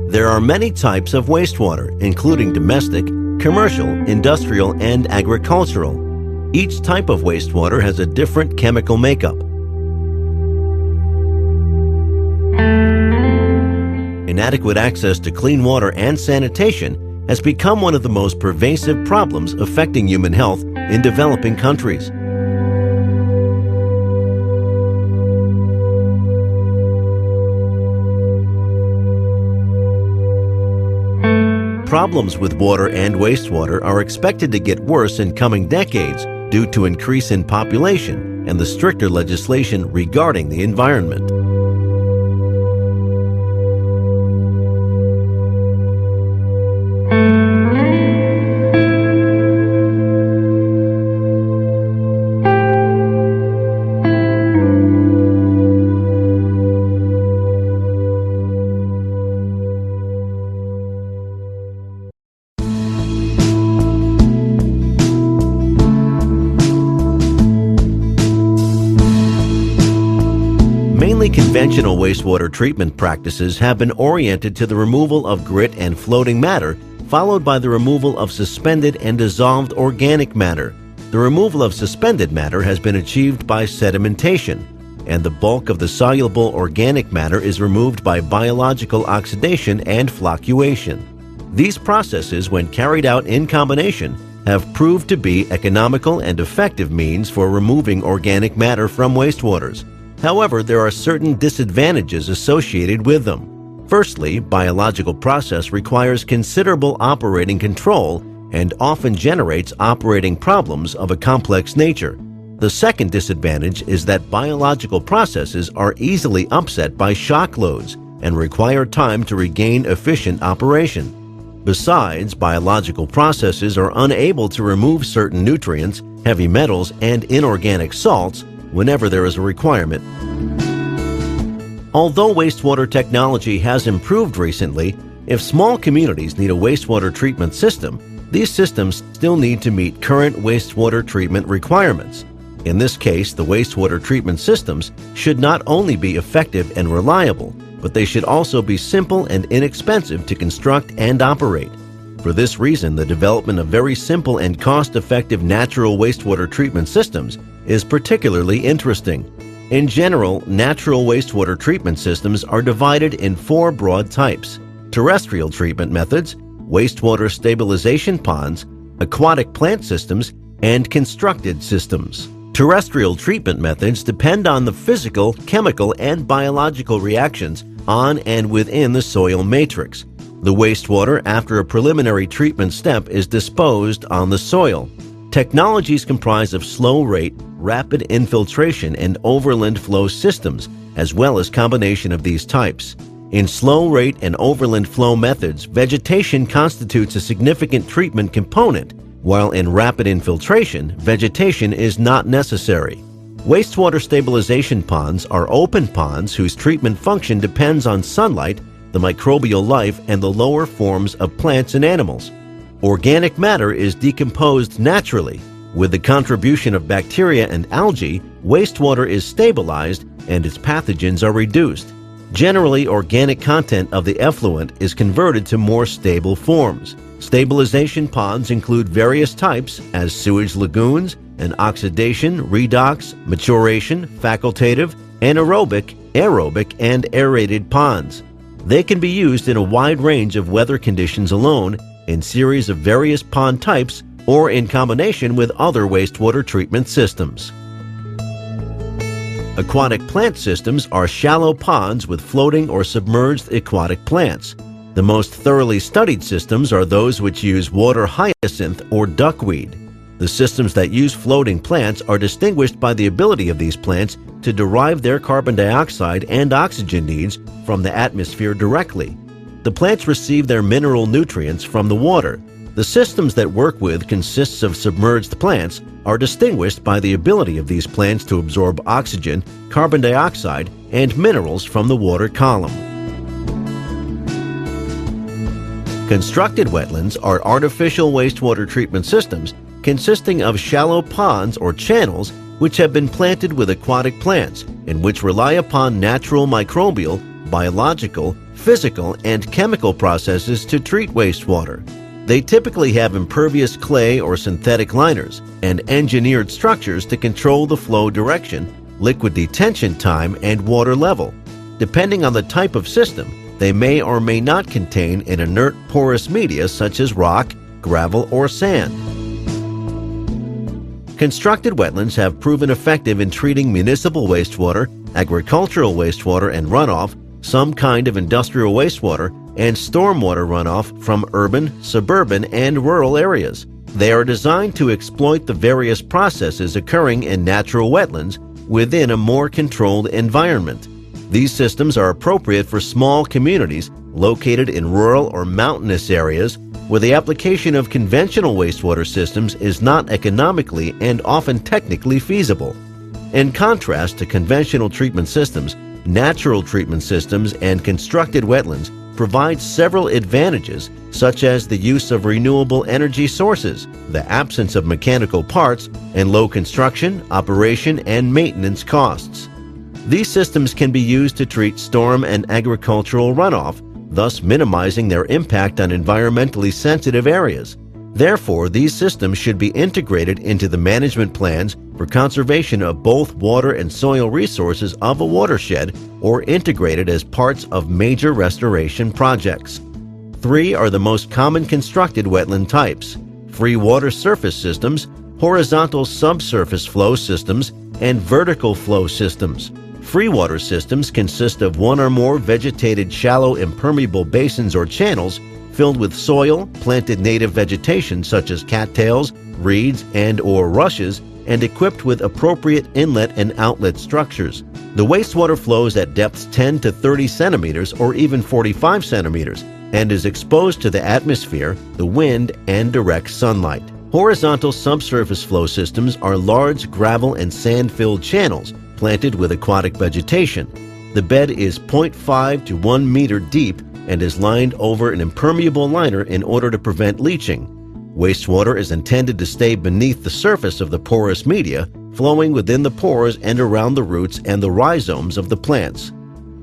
There are many types of wastewater, including domestic, commercial, industrial, and agricultural. Each type of wastewater has a different chemical makeup. Inadequate access to clean water and sanitation has become one of the most pervasive problems affecting human health in developing countries. Problems with water and wastewater are expected to get worse in coming decades due to increase in population and the stricter legislation regarding the environment. Mainly conventional wastewater treatment practices have been oriented to the removal of grit and floating matter, followed by the removal of suspended and dissolved organic matter. The removal of suspended matter has been achieved by sedimentation, and the bulk of the soluble organic matter is removed by biological oxidation and flocculation. These processes, when carried out in combination, have proved to be economical and effective means for removing organic matter from wastewaters. However, there are certain disadvantages associated with them. Firstly, biological process requires considerable operating control and often generates operating problems of a complex nature. The second disadvantage is that biological processes are easily upset by shock loads and require time to regain efficient operation. Besides, biological processes are unable to remove certain nutrients, heavy metals, and inorganic salts whenever there is a requirement. Although wastewater technology has improved recently, if small communities need a wastewater treatment system, these systems still need to meet current wastewater treatment requirements. In this case, the wastewater treatment systems should not only be effective and reliable, but they should also be simple and inexpensive to construct and operate. For this reason, the development of very simple and cost-effective natural wastewater treatment systems is particularly interesting. In general, natural wastewater treatment systems are divided in four broad types: terrestrial treatment methods, wastewater stabilization ponds, aquatic plant systems, and constructed systems. Terrestrial treatment methods depend on the physical, chemical, and biological reactions on and within the soil matrix. The wastewater, after a preliminary treatment step, is disposed on the soil. Technologies comprise of slow-rate, rapid infiltration, and overland flow systems, as well as combination of these types. In slow-rate and overland flow methods, vegetation constitutes a significant treatment component, while in rapid infiltration, vegetation is not necessary. Wastewater stabilization ponds are open ponds whose treatment function depends on sunlight, the microbial life, and the lower forms of plants and animals. Organic matter is decomposed naturally. With the contribution of bacteria and algae, wastewater is stabilized and its pathogens are reduced. Generally, organic content of the effluent is converted to more stable forms. Stabilization ponds include various types as sewage lagoons and oxidation, redox, maturation, facultative, anaerobic, aerobic, and aerated ponds. They can be used in a wide range of weather conditions alone, in series of various pond types, or in combination with other wastewater treatment systems. Aquatic plant systems are shallow ponds with floating or submerged aquatic plants. The most thoroughly studied systems are those which use water hyacinth or duckweed. The systems that use floating plants are distinguished by the ability of these plants to derive their carbon dioxide and oxygen needs from the atmosphere directly. The plants receive their mineral nutrients from the water. The systems that work with consists of submerged plants are distinguished by the ability of these plants to absorb oxygen, carbon dioxide, and minerals from the water column. Constructed wetlands are artificial wastewater treatment systems consisting of shallow ponds or channels which have been planted with aquatic plants and which rely upon natural microbial, biological, physical, and chemical processes to treat wastewater. They typically have impervious clay or synthetic liners and engineered structures to control the flow direction, liquid detention time, and water level. Depending on the type of system, they may or may not contain an inert porous media such as rock, gravel, or sand. Constructed wetlands have proven effective in treating municipal wastewater, agricultural wastewater and runoff, some kind of industrial wastewater, and stormwater runoff from urban, suburban, and rural areas. They are designed to exploit the various processes occurring in natural wetlands within a more controlled environment. These systems are appropriate for small communities located in rural or mountainous areas where the application of conventional wastewater systems is not economically and often technically feasible. In contrast to conventional treatment systems, natural treatment systems and constructed wetlands provide several advantages, such as the use of renewable energy sources, the absence of mechanical parts, and low construction, operation, and maintenance costs. These systems can be used to treat storm and agricultural runoff, thus minimizing their impact on environmentally sensitive areas. Therefore, these systems should be integrated into the management plans for conservation of both water and soil resources of a watershed or integrated as parts of major restoration projects. 3 are the most common constructed wetland types: free water surface systems, horizontal subsurface flow systems, and vertical flow systems. Free water systems consist of one or more vegetated shallow impermeable basins or channels filled with soil, planted native vegetation such as cattails, reeds, and/or rushes, and equipped with appropriate inlet and outlet structures. The wastewater flows at depths 10 to 30 centimeters or even 45 centimeters and is exposed to the atmosphere, the wind, and direct sunlight. Horizontal subsurface flow systems are large gravel and sand-filled channels planted with aquatic vegetation. The bed is 0.5 to 1 meter deep and is lined over an impermeable liner in order to prevent leaching. Wastewater is intended to stay beneath the surface of the porous media, flowing within the pores and around the roots and the rhizomes of the plants.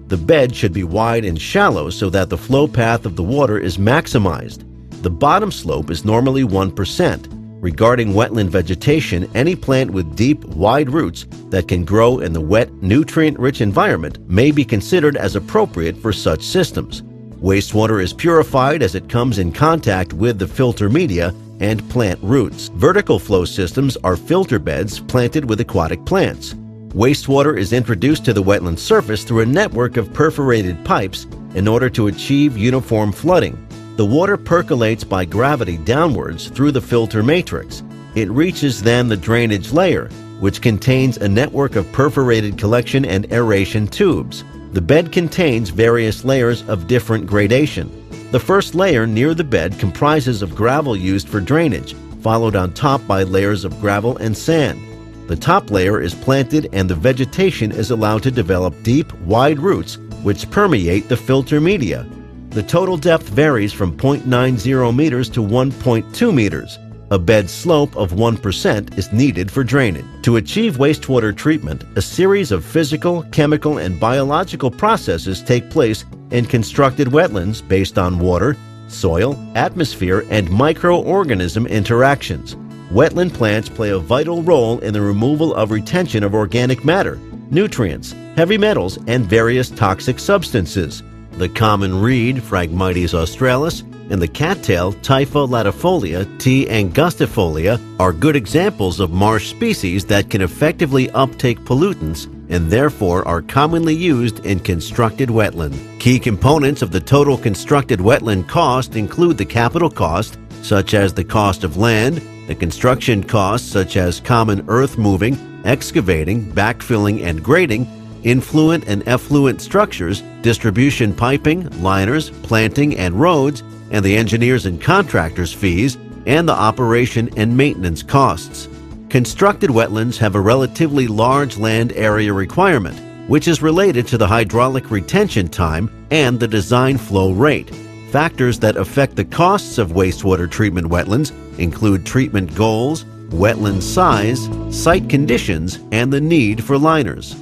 The bed should be wide and shallow so that the flow path of the water is maximized. The bottom slope is normally 1%. Regarding wetland vegetation, any plant with deep, wide roots that can grow in the wet, nutrient-rich environment may be considered as appropriate for such systems. Wastewater is purified as it comes in contact with the filter media and plant roots. Vertical flow systems are filter beds planted with aquatic plants. Wastewater is introduced to the wetland surface through a network of perforated pipes in order to achieve uniform flooding. The water percolates by gravity downwards through the filter matrix. It reaches then the drainage layer, which contains a network of perforated collection and aeration tubes. The bed contains various layers of different gradation. The first layer near the bed comprises of gravel used for drainage, followed on top by layers of gravel and sand. The top layer is planted and the vegetation is allowed to develop deep, wide roots which permeate the filter media. The total depth varies from 0.90 meters to 1.2 meters. A bed slope of 1% is needed for drainage. To achieve wastewater treatment, a series of physical, chemical, and biological processes take place in constructed wetlands based on water, soil, atmosphere, and microorganism interactions. Wetland plants play a vital role in the removal of retention of organic matter, nutrients, heavy metals, and various toxic substances. The common reed, Phragmites australis, and the cattail, Typha latifolia, T. angustifolia, are good examples of marsh species that can effectively uptake pollutants and therefore are commonly used in constructed wetland. Key components of the total constructed wetland cost include the capital cost, such as the cost of land, the construction costs, such as common earth moving, excavating, backfilling, and grading, influent and effluent structures, distribution piping, liners, planting, and roads, and the engineers and contractors' fees, and the operation and maintenance costs. Constructed wetlands have a relatively large land area requirement, which is related to the hydraulic retention time and the design flow rate. Factors that affect the costs of wastewater treatment wetlands include treatment goals, wetland size, site conditions, and the need for liners.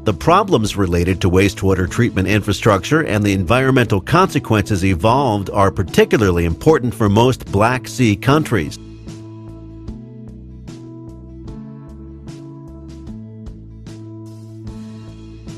The problems related to wastewater treatment infrastructure and the environmental consequences involved are particularly important for most Black Sea countries.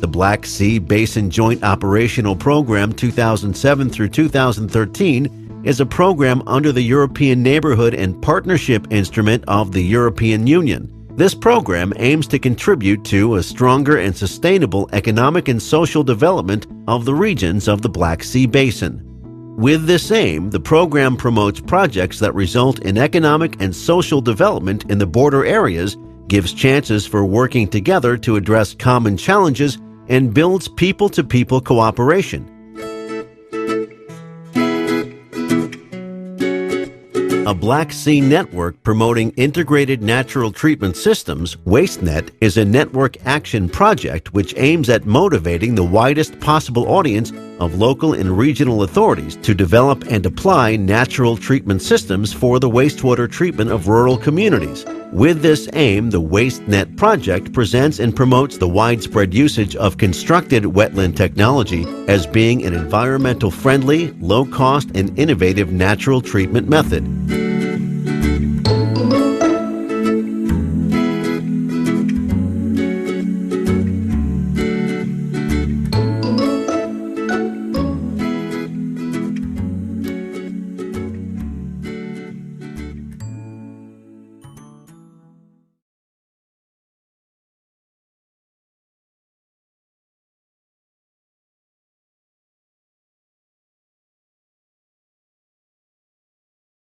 The Black Sea Basin Joint Operational Program 2007 through 2013 is a program under the European Neighborhood and Partnership Instrument of the European Union. This program aims to contribute to a stronger and sustainable economic and social development of the regions of the Black Sea Basin. With this aim, the program promotes projects that result in economic and social development in the border areas, gives chances for working together to address common challenges, and builds people-to-people cooperation. A Black Sea network promoting integrated natural treatment systems, WasteNet, is a network action project which aims at motivating the widest possible audience of local and regional authorities to develop and apply natural treatment systems for the wastewater treatment of rural communities. With this aim, the WasteNet project presents and promotes the widespread usage of constructed wetland technology as being an environmental friendly, low-cost, and innovative natural treatment method.